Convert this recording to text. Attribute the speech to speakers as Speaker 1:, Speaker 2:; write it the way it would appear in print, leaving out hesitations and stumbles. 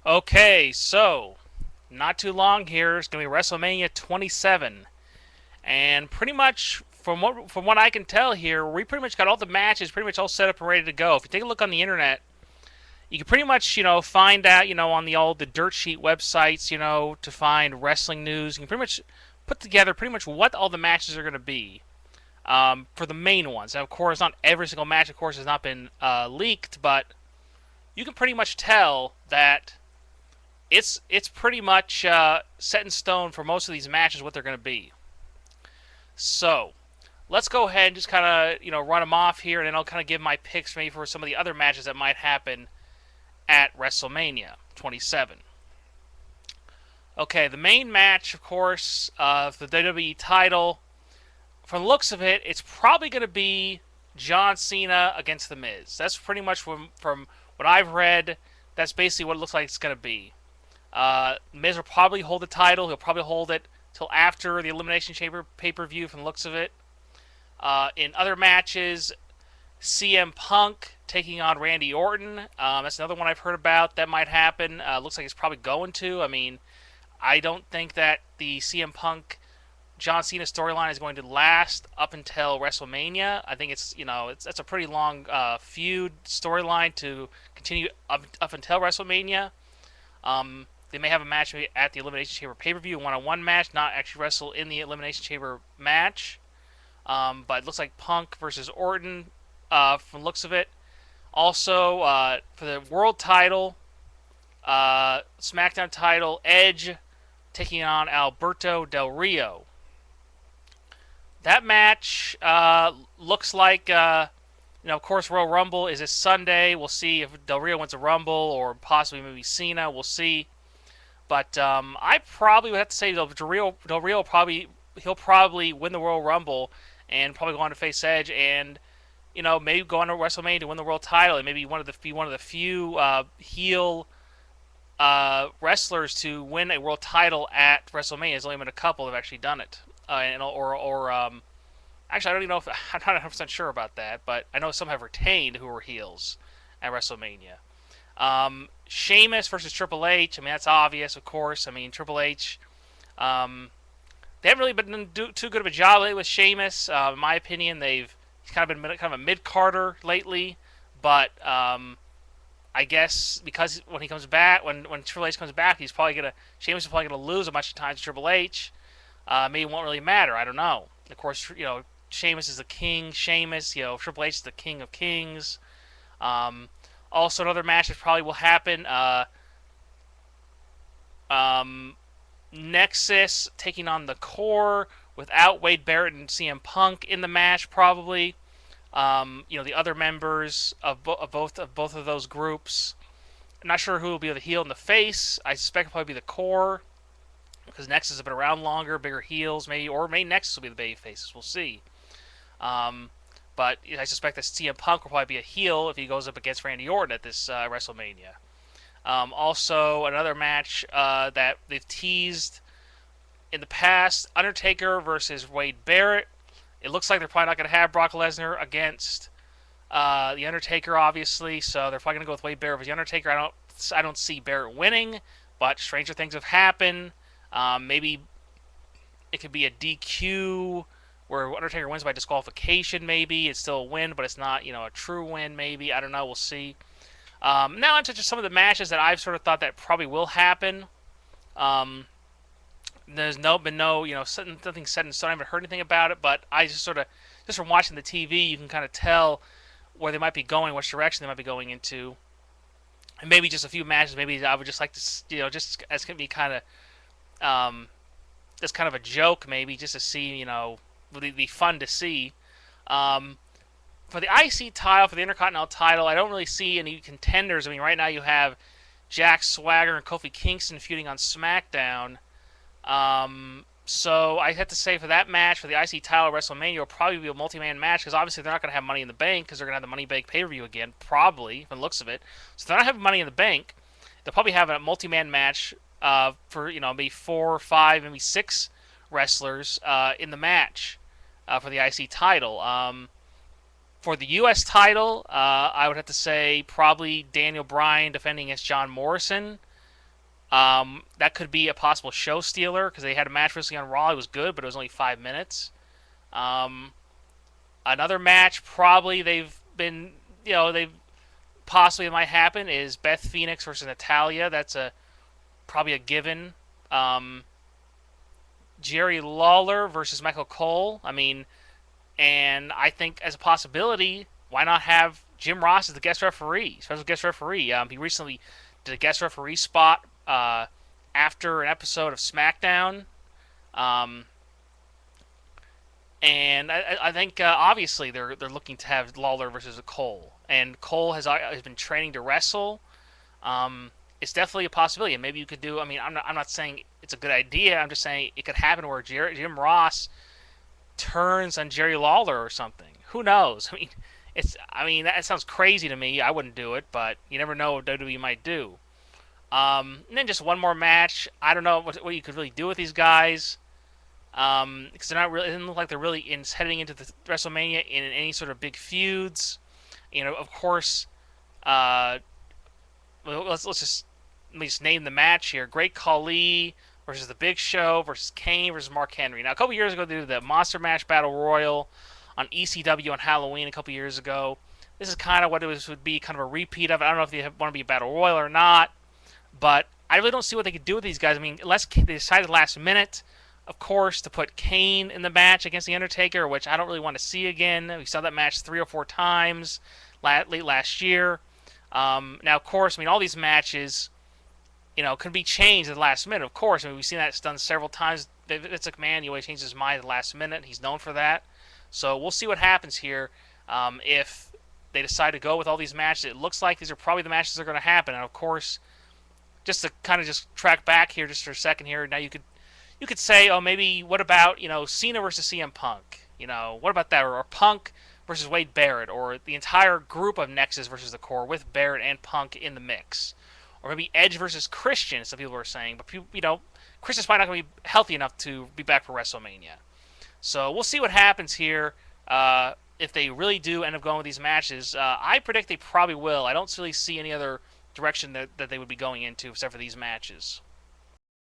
Speaker 1: Okay, so not too long here. It's gonna be WrestleMania 27, and pretty much from what I can tell here, we pretty much got all the matches pretty much all set up and ready to go. If you take a look on the internet, you can pretty much find out on the dirt sheet websites to find wrestling news. You can pretty much put together pretty much what all the matches are gonna be. For the main ones. Now, of course, not every single match, of course, has not been leaked, but you can pretty much tell that it's pretty much set in stone for most of these matches what they're going to be. So let's go ahead and just kind of run them off here, and then I'll kind of give my picks maybe for some of the other matches that might happen at WrestleMania 27. Okay, the main match, of course, of the WWE title. From the looks of it, it's probably going to be John Cena against The Miz. That's pretty much from what I've read. That's basically what it looks like it's going to be. Miz will probably hold the title. He'll probably hold it till after the Elimination Chamber pay-per-view from the looks of it. In other matches, CM Punk taking on Randy Orton. That's another one I've heard about that might happen. Looks like it's probably going to. I mean, I don't think that the CM Punk John Cena storyline is going to last up until WrestleMania. I think that's a pretty long feud storyline to continue up until WrestleMania. They may have a match at the Elimination Chamber pay-per-view, a one-on-one match, not actually wrestle in the Elimination Chamber match. But it looks like Punk versus Orton from the looks of it. Also, for the world title, SmackDown title, Edge taking on Alberto Del Rio. That match looks like, of course, Royal Rumble is this Sunday. We'll see if Del Rio wins a Rumble or possibly maybe Cena. We'll see. But I probably would have to say Del Rio he'll probably win the Royal Rumble and probably go on to face Edge and maybe go on to WrestleMania to win the world title and maybe be one of the few heel wrestlers to win a world title at WrestleMania. There's only been a couple that have actually done it. Actually, I don't even know if I'm not 100% sure about that, but I know some have retained who were heels at WrestleMania. Sheamus versus Triple H. I mean, that's obvious, of course. I mean, Triple H. They haven't really been doing too good of a job lately with Sheamus. In my opinion, he's kind of been kind of a mid-carder lately. But I guess because when he comes back, when Triple H comes back, Sheamus is probably gonna lose a bunch of times to Triple H. Maybe it won't really matter. I don't know. Of course, Sheamus is the king. Triple H is the king of kings. Also, another match that probably will happen. Nexus taking on the Core without Wade Barrett and CM Punk in the match, probably. The other members of both of those groups. I'm not sure who will be the heel and the face. I suspect it'll probably be the Core, because Nexus has been around longer, bigger heels, maybe, or maybe Nexus will be the baby faces. We'll see. But I suspect that CM Punk will probably be a heel if he goes up against Randy Orton at this WrestleMania. Also, another match that they've teased in the past: Undertaker versus Wade Barrett. It looks like they're probably not going to have Brock Lesnar against the Undertaker, obviously. So they're probably going to go with Wade Barrett versus the Undertaker. I don't see Barrett winning, but stranger things have happened. Maybe it could be a DQ where Undertaker wins by disqualification. Maybe it's still a win, but it's not a true win. Maybe, I don't know. We'll see. Now into just some of the matches that I've sort of thought that probably will happen. There's been no nothing set in stone. I haven't heard anything about it, but I just from watching the TV, you can kind of tell where they might be going, which direction they might be going into, and maybe just a few matches. Maybe I would just like to just as can be kind of just kind of a joke, maybe just to see would be fun to see. For the IC title, for the Intercontinental title, I don't really see any contenders. I mean, right now you have Jack Swagger and Kofi Kingston feuding on SmackDown. So I have to say for that match, for the IC title, WrestleMania will probably be a multi-man match because obviously they're not going to have Money in the Bank because they're going to have the Money in the Bank pay-per-view again, probably, from the looks of it. So they're not having Money in the Bank. They'll probably have a multi-man match for maybe 4, 5, maybe 6 wrestlers in the match for the IC title. For the U.S. title, I would have to say probably Daniel Bryan defending against John Morrison. That could be a possible show stealer because they had a match recently on Raw. It was good, but it was only 5 minutes. Um, Another match probably they've possibly might happen is Beth Phoenix versus Natalia. That's a probably a given. Um, Jerry Lawler versus Michael Cole. I mean, and I think as a possibility, why not have Jim Ross as the guest referee, special guest referee? He recently did a guest referee spot after an episode of SmackDown. Um, and I think obviously they're looking to have Lawler versus Cole, and Cole has been training to wrestle. It's definitely a possibility, and maybe you could do. I mean, I'm not saying it's a good idea. I'm just saying it could happen where Jim Ross turns on Jerry Lawler or something. Who knows? That sounds crazy to me. I wouldn't do it, but you never know what WWE might do. And then just one more match. I don't know what you could really do with these guys. Because they're not really. It doesn't look like they're really heading into the WrestleMania in any sort of big feuds. Of course. Let's just name the match here. Great Khali versus the Big Show versus Kane versus Mark Henry. Now, a couple years ago, they did the Monster Mash Battle Royal on ECW on Halloween a couple years ago. This is kind of what would be kind of a repeat of it. I don't know if they want to be a Battle Royal or not, but I really don't see what they could do with these guys. I mean, unless they decided last minute, of course, to put Kane in the match against The Undertaker, which I don't really want to see again. We saw that match 3 or 4 times late last year. Now, of course, all these matches, can be changed at the last minute. Of course, we've seen that done several times. Vince McMahon, he always changes his mind at the last minute. He's known for that. So we'll see what happens here. If they decide to go with all these matches, it looks like these are probably the matches that are going to happen. And of course, just to kind of just track back here just for a second here. Now you could say, oh, maybe what about Cena versus CM Punk? What about that? Or Punk versus Wade Barrett, or the entire group of Nexus versus the Core with Barrett and Punk in the mix. Or maybe Edge versus Christian, some people are saying. But, Christian's probably not going to be healthy enough to be back for WrestleMania. So we'll see what happens here. If they really do end up going with these matches, I predict they probably will. I don't really see any other direction that they would be going into except for these matches.